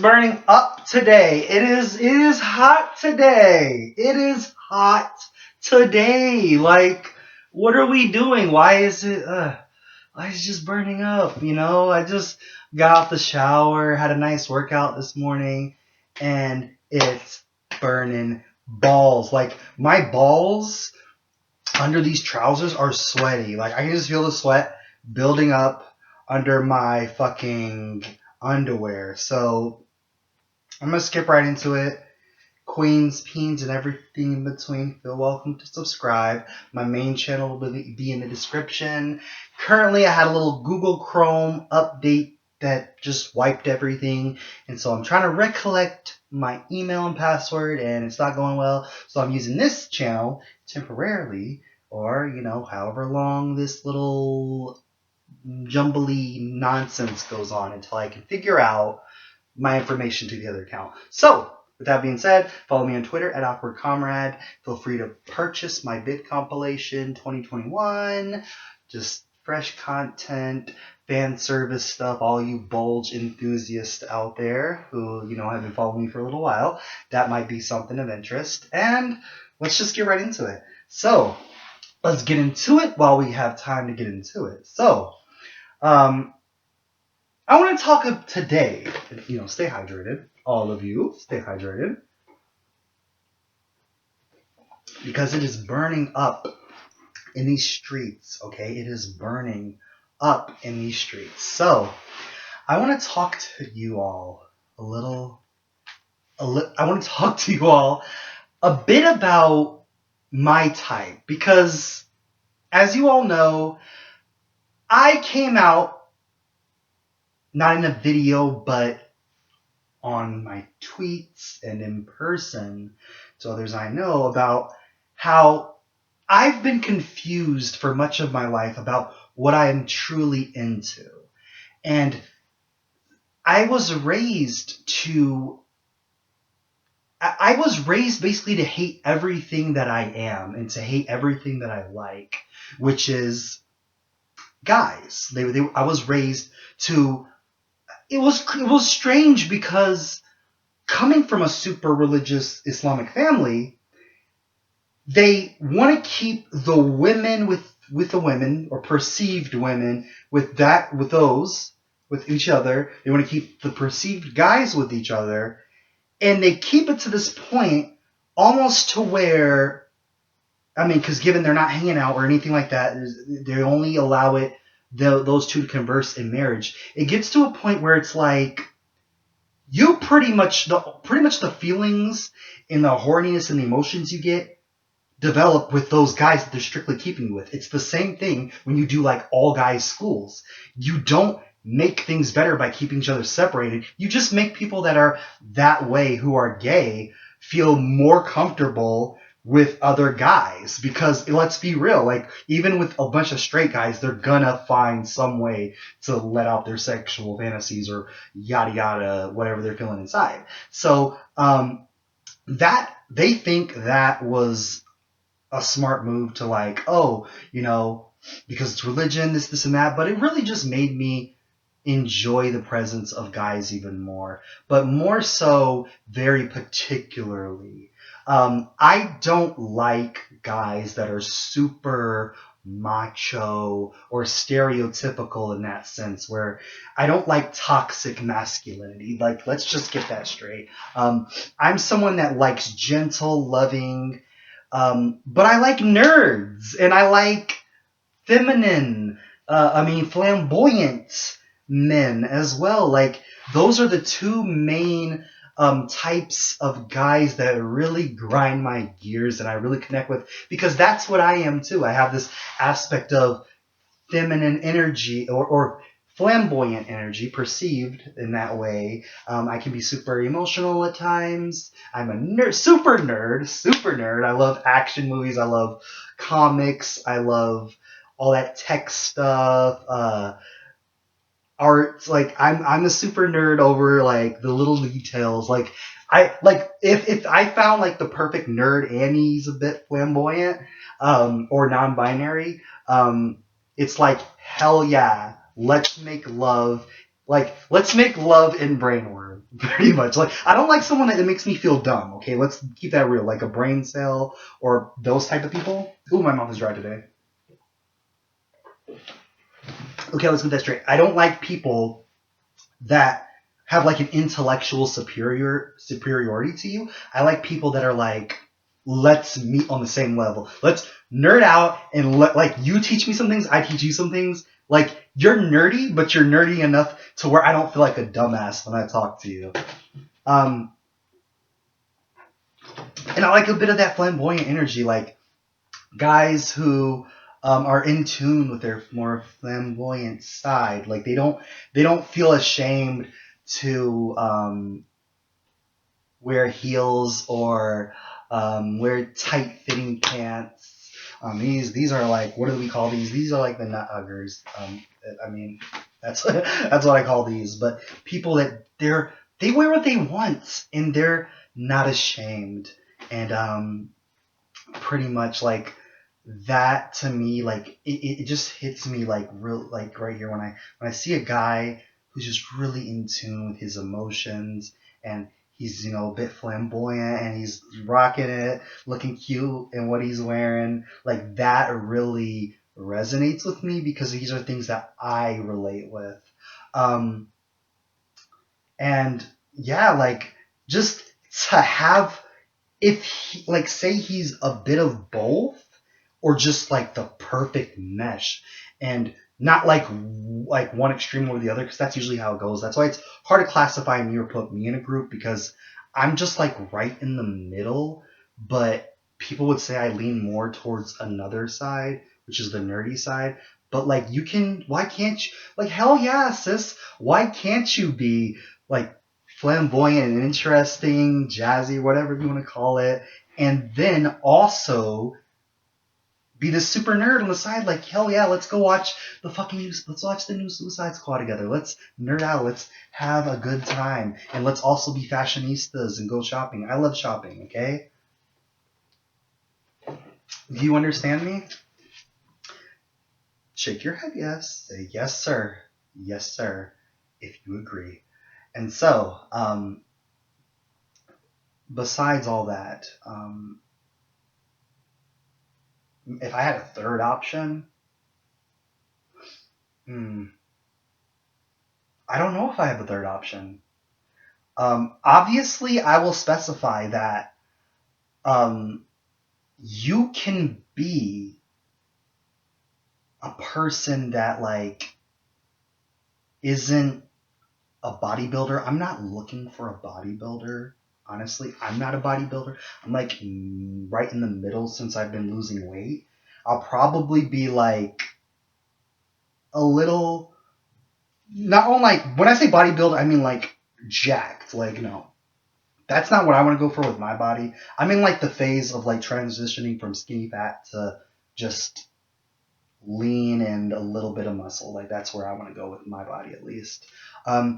burning up today. It is hot today. It is hot today. Like, what are we doing? Why is it just burning up? I just got off the shower, had a nice workout this morning, and it's burning balls. Like, my balls under these trousers are sweaty. Like, I can just feel the sweat building up under my fucking underwear. So I'm gonna skip right into it. Queens, peens, and everything in between, feel welcome to subscribe. My main channel will be in the description. Currently, I had a little Google Chrome update that just wiped everything, and so I'm trying to recollect my email and password, and it's not going well. So I'm using this channel temporarily, or however long this little jumbly nonsense goes on until I can figure out my information to the other account. So, with that being said, follow me on Twitter at AwkwardComrade. Feel free to purchase my bid compilation 2021. Just fresh content, fan service stuff, all you Bulge enthusiasts out there who, have been following me for a little while. That might be something of interest. And let's just get right into it. So, let's get into it while we have time to get into it. So, I want to talk today, stay hydrated. All of you, stay hydrated. Because it is burning up in these streets, okay? It is burning up in these streets. So, I want to talk to you all I want to talk to you all a bit about my type. Because, as you all know, I came out, not in a video, but on my tweets and in person to others I know, about how I've been confused for much of my life about what I am truly into. And I was raised basically to hate everything that I am and to hate everything that I like, which is guys. I was raised to. It was strange because coming from a super religious Islamic family, they want to keep the women with the women, or perceived women with each other. They want to keep the perceived guys with each other, and they keep it to this point almost to where, because given they're not hanging out or anything like that, they only allow those two to converse in marriage. It gets to a point where it's like, you pretty much the feelings and the horniness and the emotions you get develop with those guys that they're strictly keeping you with. It's the same thing when you do like all guys schools. You don't make things better by keeping each other separated. You just make people that are that way, who are gay, feel more comfortable with other guys. Because let's be real, like, even with a bunch of straight guys, they're gonna find some way to let out their sexual fantasies or yada yada, whatever they're feeling inside. So that they think that was a smart move to, like, because it's religion, this and that. But it really just made me enjoy the presence of guys even more, but more so very particularly. I don't like guys that are super macho or stereotypical in that sense, where I don't like toxic masculinity. Like, let's just get that straight. I'm someone that likes gentle, loving, but I like nerds, and I like feminine, flamboyant men as well. Like, those are the two main types of guys that really grind my gears and I really connect with, because that's what I am too. I have this aspect of feminine energy, or flamboyant energy, perceived in that way. I can be super emotional at times. I'm a nerd, super nerd. I love action movies. I love comics. I love all that tech stuff. Art. Like, I'm a super nerd over like the little details. Like, if I found like the perfect nerd and he's a bit flamboyant, or non-binary, it's like, hell yeah, let's make love Like, let's make love in Brainworm, pretty much. Like, I don't like someone that makes me feel dumb. Okay, let's keep that real. Like a brain cell or those type of people. Ooh, my mouth is dry today. Okay, let's get that straight. I don't like people that have like an intellectual superiority to you. I like people that are like, let's meet on the same level. Let's nerd out and like you teach me some things, I teach you some things. Like you're nerdy, but you're nerdy enough to where I don't feel like a dumbass when I talk to you. Um, and I like a bit of that flamboyant energy, like guys who are in tune with their more flamboyant side. Like they don't feel ashamed to wear heels or wear tight fitting pants. These are like, what do we call these? These are like the nut huggers. I mean that's that's what I call these. But people that they wear what they want and they're not ashamed. And pretty much like that to me, like it just hits me like real, like right here when I see a guy who's just really in tune with his emotions, and he's, you know, a bit flamboyant and he's rocking it, looking cute in what he's wearing. Like that really resonates with me because these are things that I relate with. um and yeah, like just to have, if he, like say he's a bit of both or just like the perfect mesh, and not like one extreme or the other, because that's usually how it goes. That's why it's hard to classify me or put me in a group, because I'm just like right in the middle. But people would say I lean more towards another side, which is the nerdy side. But like you can, why can't you, like hell yeah sis, why can't you be like flamboyant and interesting, jazzy, whatever you want to call it, and then also be the super nerd on the side? Like hell yeah, let's go watch let's watch the new Suicide Squad together. Let's nerd out. Let's have a good time, and let's also be fashionistas and go shopping. I love shopping. Okay, do you understand me? Shake your head yes. Say yes sir. Yes sir, if you agree. And so, besides all that, if I had a third option, hmm, I don't know if I have a third option. Obviously, I will specify that um, you can be a person that like isn't a bodybuilder. I'm not looking for a bodybuilder. Honestly, I'm not a bodybuilder. I'm like right in the middle since I've been losing weight. I'll probably be like a little, not only like when I say bodybuilder, I mean like jacked. Like no, that's not what I want to go for with my body. I'm in like the phase of like transitioning from skinny fat to just lean and a little bit of muscle. Like that's where I want to go with my body at least. But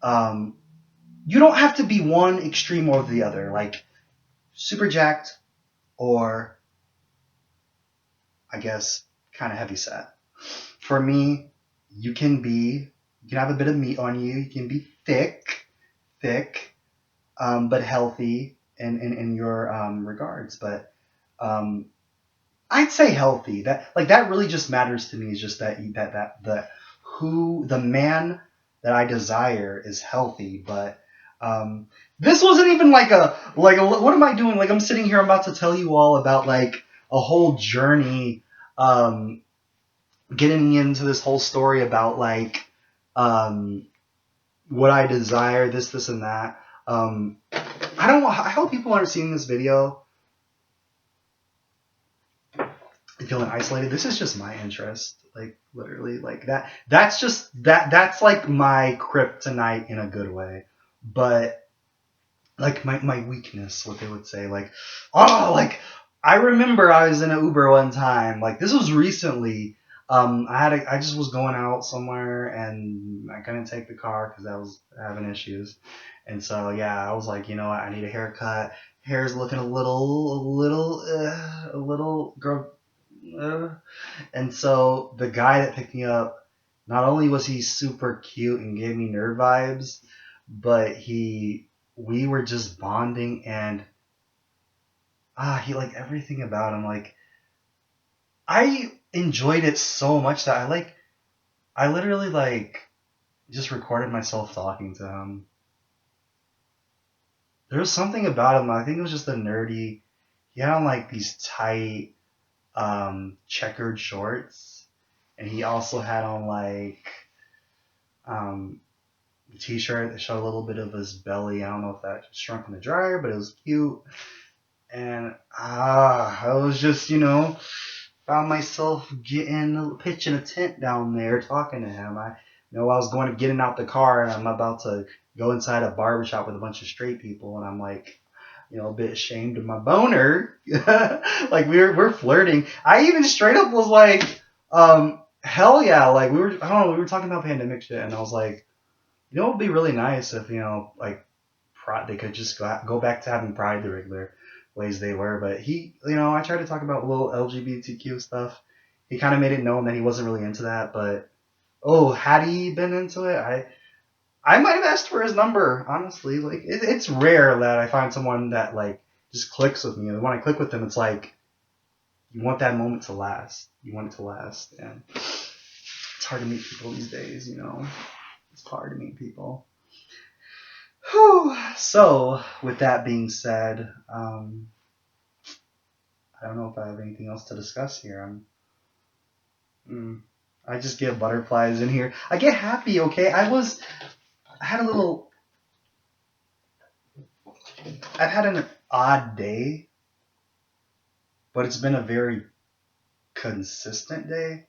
um, you don't have to be one extreme or the other. Like super jacked or I guess kind of heavy set. For me, you can have a bit of meat on you. You can be thick, but healthy in your regards. But um, I'd say healthy. That really just matters to me. Is just that the who the man that I desire is healthy. But um, this wasn't even like a what am I doing? Like I'm sitting here, I'm about to tell you all about like a whole journey, um, getting into this whole story about like um, what I desire, this and that. I don't. I hope people aren't seeing this video feeling isolated. This is just my interest, like literally, like that. That's just that. That's like my kryptonite in a good way, but like my weakness, what they would say, like, oh, like I remember I was in an Uber one time. Like this was recently. I just was going out somewhere and I couldn't take the car because I was having issues, and so yeah, I was like, you know what, I need a haircut. Hair's looking a little girl, and so the guy that picked me up, not only was he super cute and gave me nerd vibes, but we were just bonding, and he like everything about him. Like I enjoyed it so much that I literally like just recorded myself talking to him. There was something about him. I think it was just the nerdy. He had on like these tight checkered shorts, and he also had on like um a t-shirt that showed a little bit of his belly. I don't know if that shrunk in the dryer, but it was cute. And I was just, found myself pitching a tent down there talking to him. I was going to getting out the car, and I'm about to go inside a barbershop with a bunch of straight people, and I'm like, a bit ashamed of my boner. Like we're flirting. I even straight up was like, hell yeah. Like I don't know, we were talking about pandemic shit, and I was like, it'd be really nice if, like they could just go back to having Pride the regular ways they were. But I tried to talk about a little LGBTQ stuff. He kind of made it known that he wasn't really into that. But had he been into it, I might have asked for his number. Honestly, like it's rare that I find someone that like just clicks with me. And when I click with them, it's like you want that moment to last. You want it to last, and it's hard to meet people these days. It's hard to meet people. Whew. So, with that being said, I don't know if I have anything else to discuss here. I just get butterflies in here. I get happy. Okay, I had a little. I've had an odd day, but it's been a very consistent day.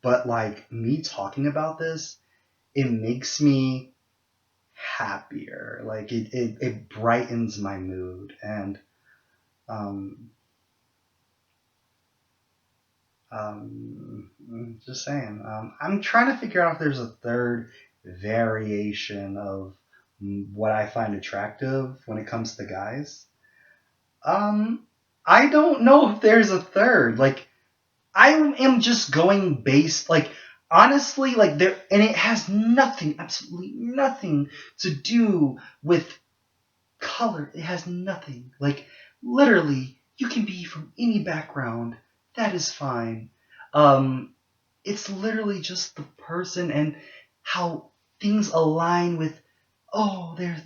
But like me talking about this, it makes me happier. Like it brightens my mood, and um, just saying. I'm trying to figure out if there's a third variation of what I find attractive when it comes to guys. Um, I don't know if there's a third. Like, I am just going based, like, honestly, like, and it has nothing, absolutely nothing to do with color. It has nothing. Like, literally, you can be from any background. That is fine. Um, it's literally just the person and how things align with, oh, they're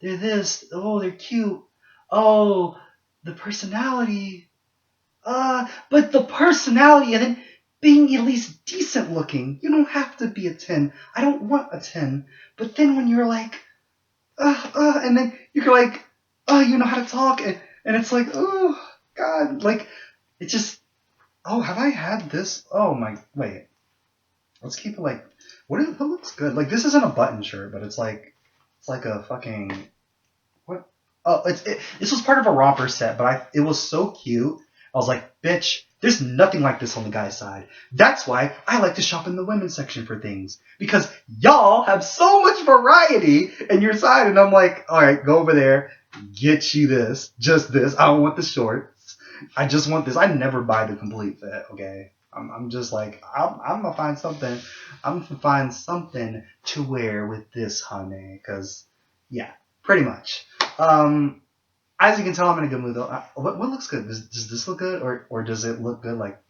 this, oh, they're cute, oh, the personality, but the personality and then being at least decent looking. You don't have to be a 10. I don't want a 10. But then when you're like, and then you're like, you know how to talk, and it's like, oh, God, like, it just, have I had this? Oh my, wait, let's keep it like, what looks good? Like, this isn't a button shirt, but it's like a fucking, what? Oh, this was part of a romper set, but it was so cute. I was like, bitch, there's nothing like this on the guy's side. That's why I like to shop in the women's section for things. Because y'all have so much variety in your side. And I'm like, all right, go over there, get you this, just this. I don't want the shorts. I just want this. I never buy the complete fit, okay? I'm just like, I'm going to find something. I'm going to find something to wear with this, honey. Because, yeah, pretty much. As you can tell, I'm in a good mood though. What looks good? Does this look good, or does it look good? Like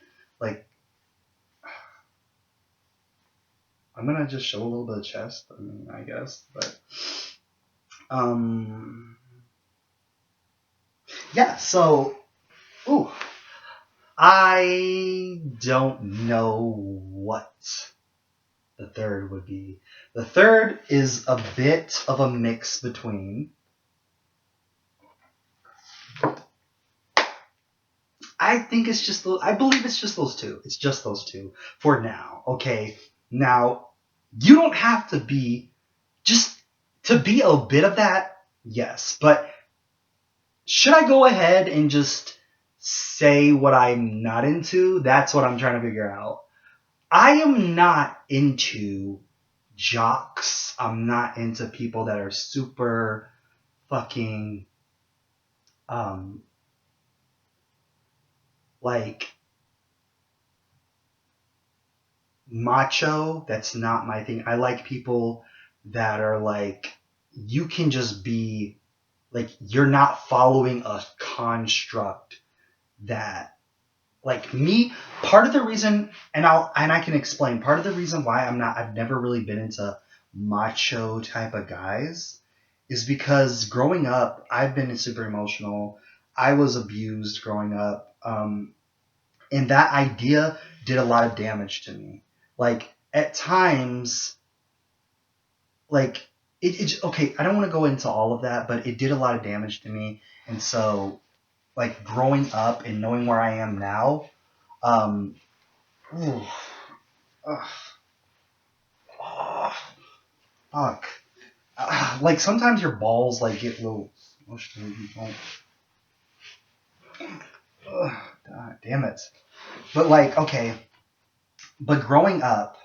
I'm gonna just show a little bit of chest. I mean, I guess, but um, yeah. So, ooh, I don't know what the third would be. The third is a bit of a mix between. I think it's just those. I believe it's just those two. It's just those two for now. Okay. Now, you don't have to be just to be a bit of that. Yes, but should I go ahead and just say what I'm not into? That's what I'm trying to figure out. I am not into jocks. I'm not into people that are super fucking um like macho. That's not my thing. I like people that are like, you can just be like, you're not following a construct that, like me, part of the reason, and I can explain part of the reason why I've never really been into macho type of guys is because growing up, I've been super emotional. I was abused growing up. And that idea did a lot of damage to me. Like at times, like okay, I don't want to go into all of that, but it did a lot of damage to me. And so, like growing up and knowing where I am now, um, ooh, ugh, oh, fuck. Like sometimes your balls like get a little smushed and you don't. Ugh, God damn it. But like, okay, but growing up,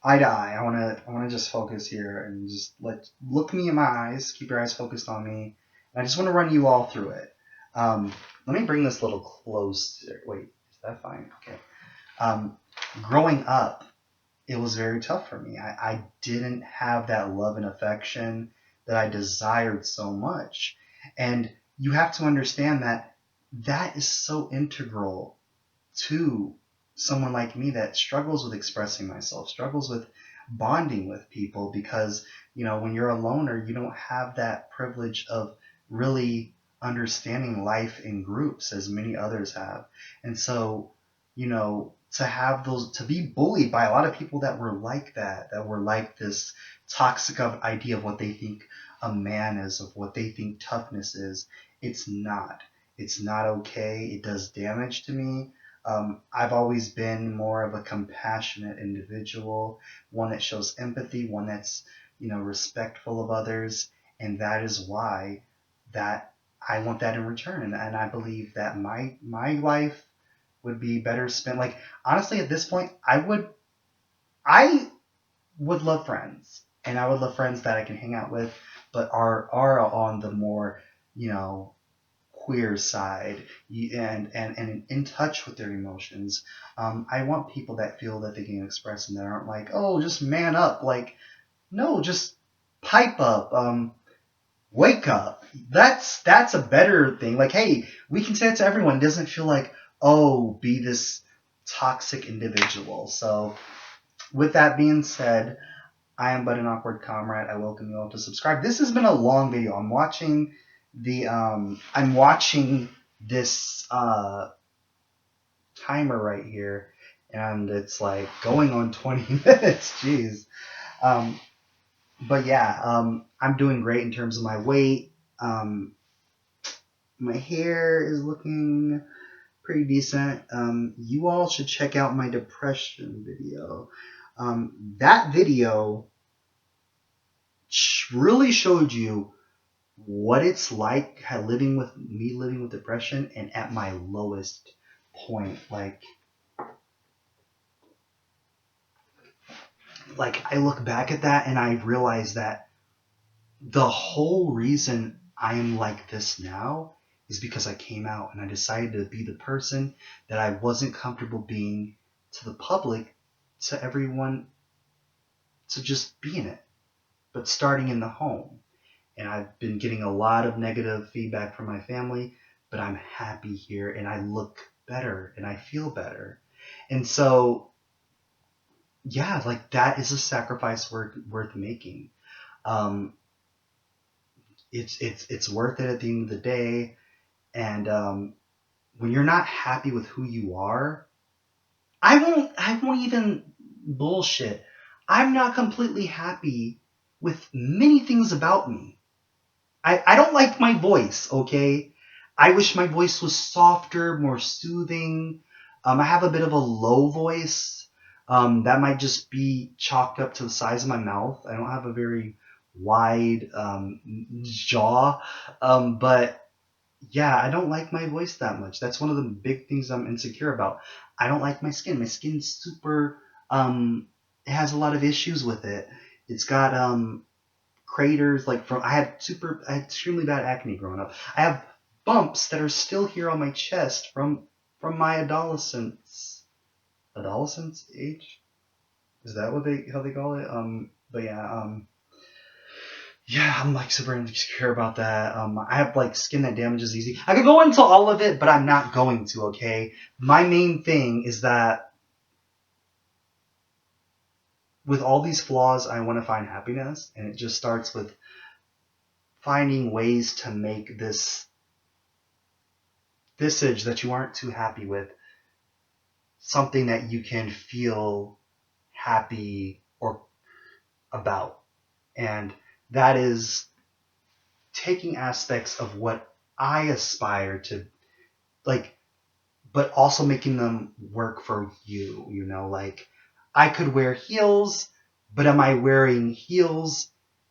eye to eye, I wanna just focus here and just look me in my eyes, keep your eyes focused on me. And I just want to run you all through it. Um, Let me bring this a little closer. Wait, is that fine? Okay. Um, Growing up, it was very tough for me. I didn't have that love and affection that I desired so much. And you have to understand that that is so integral to someone like me that struggles with expressing myself, struggles with bonding with people because, when you're a loner, you don't have that privilege of really understanding life in groups as many others have. And so, to have to be bullied by a lot of people that were like that were like this toxic idea of what they think a man is, of what they think toughness is, it's not. It's not okay. It does damage to me. I've always been more of a compassionate individual, one that shows empathy, one that's respectful of others, and that is why that I want that in return, and I believe that my life would be better spent. Like honestly, at this point, I would love friends, and I would love friends that I can hang out with, but are on the more you know queer side and in touch with their emotions. I want people that feel that they can express and that aren't like, oh, just man up. Like, no, just pipe up. Wake up. That's a better thing. Like, hey, we can say it to everyone. It doesn't feel like, oh, be this toxic individual. So, with that being said, I am but an awkward comrade. I welcome you all to subscribe. This has been a long video. I'm watching this timer right here, and it's like going on 20 minutes. Jeez. Um, but yeah, I'm doing great in terms of my weight. My hair is looking pretty decent. You all should check out my depression video. That video really showed you what it's like living with depression and at my lowest point. Like I look back at that and I realize that the whole reason I am like this now is because I came out and I decided to be the person that I wasn't comfortable being to the public, to everyone, to just be in it, but starting in the home. And I've been getting a lot of negative feedback from my family, but I'm happy here and I look better and I feel better. And so, yeah, like that is a sacrifice worth making. Um, it's worth it at the end of the day. And when you're not happy with who you are, I won't even bullshit. I'm not completely happy with many things about me. I don't like my voice, okay? I wish my voice was softer, more soothing. I have a bit of a low voice. That might just be chalked up to the size of my mouth. I don't have a very wide jaw. But yeah, I don't like my voice that much. That's one of the big things I'm insecure about. I don't like my skin. My skin's super, it has a lot of issues with it. It's got craters like I had extremely bad acne growing up. I have bumps that are still here on my chest from my adolescence age. Is that what they how they call it? But yeah, I'm like super insecure about that. I have like skin that damages easy. I could go into all of it, but I'm not going to. Okay, my main thing is that with all these flaws, I want to find happiness, and it just starts with finding ways to make this visage that you aren't too happy with something that you can feel happy or about. And that is taking aspects of what I aspire to like, but also making them work for you, you know, like I could wear heels, but am I wearing heels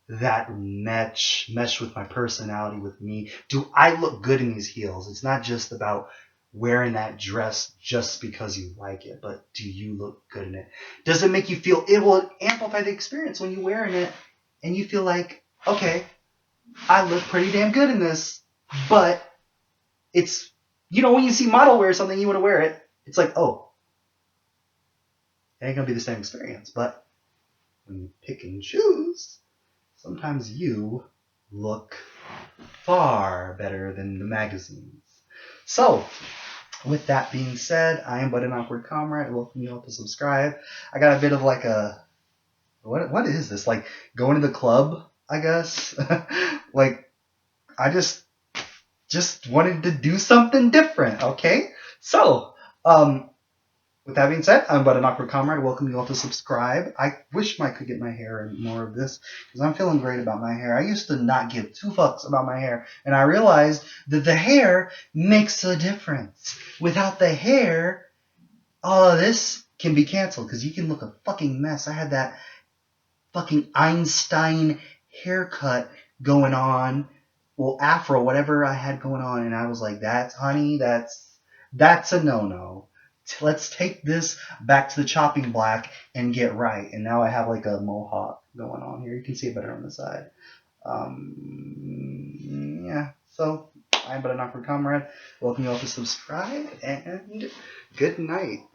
that mesh with my personality, with me? Do I look good in these heels? It's not just about wearing that dress just because you like it, but do you look good in it? Does it make you feel it will amplify the experience when you're wearing it and you feel like, okay, I look pretty damn good in this, but it's, you know, when you see model wear something, you want to wear it. It's like, oh, it ain't gonna be the same experience. But when you pick and choose, sometimes you look far better than the magazines. So, with that being said, I am but an awkward comrade. Welcome you all to subscribe. I got a bit of like a what is this? Like going to the club, I guess. Like I just wanted to do something different. Okay, so with that being said, I'm but an awkward comrade. Welcome you all to subscribe. I wish I could get my hair in more of this because I'm feeling great about my hair. I used to not give two fucks about my hair, and I realized that the hair makes a difference. Without the hair, all of this can be canceled because you can look a fucking mess. I had that fucking Einstein haircut going on, well, afro, whatever I had going on, and I was like, "That's honey, that's a no-no. Let's take this back to the chopping block and get right." And now I have like a mohawk going on here. You can see it better on the side. Yeah. So I'm but an awkward comrade. Welcome you all to subscribe and good night.